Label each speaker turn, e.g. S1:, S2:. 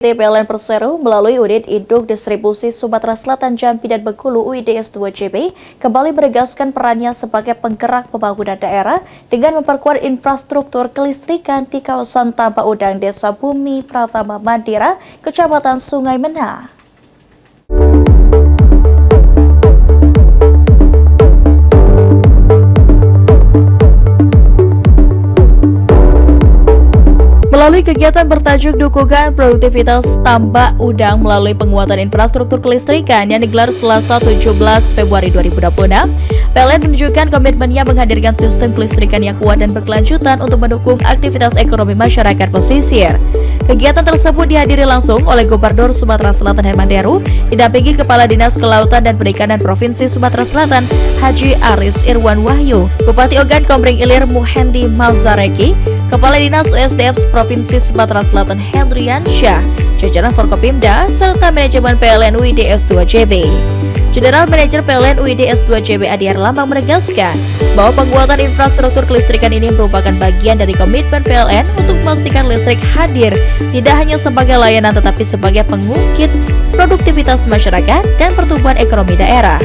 S1: PT PLN Persero melalui Unit Induk Distribusi Sumatera Selatan Jambi dan Bengkulu UIDS 2JB kembali menegaskan perannya sebagai penggerak pembangunan daerah dengan memperkuat infrastruktur kelistrikan di kawasan Tambak Udang, Desa Bumi Pratama Mandira, Kecamatan Sungai Mena. Melalui kegiatan bertajuk Dukungan Produktivitas Tambak Udang melalui penguatan infrastruktur kelistrikan yang digelar Selasa 17 Februari 2026, PLN menunjukkan komitmennya menghadirkan sistem kelistrikan yang kuat dan berkelanjutan untuk mendukung aktivitas ekonomi masyarakat pesisir. Kegiatan tersebut dihadiri langsung oleh Gubernur Sumatera Selatan Herman Deru, didampingi Kepala Dinas Kelautan dan Perikanan Provinsi Sumatera Selatan Haji Aris Irwan Wahyu, Bupati Ogan Komering Ilir Muhendi Mazareki, Kepala Dinas USDM Provinsi Sumatera Selatan Hendrian Syah, jajaran Forkopimda, serta manajemen PLN UIDS 2JB. General Manager PLN UIDS 2JB Adi Herlambang menegaskan bahwa penguatan infrastruktur kelistrikan ini merupakan bagian dari komitmen PLN untuk memastikan listrik hadir tidak hanya sebagai layanan tetapi sebagai pengungkit produktivitas masyarakat dan pertumbuhan ekonomi daerah.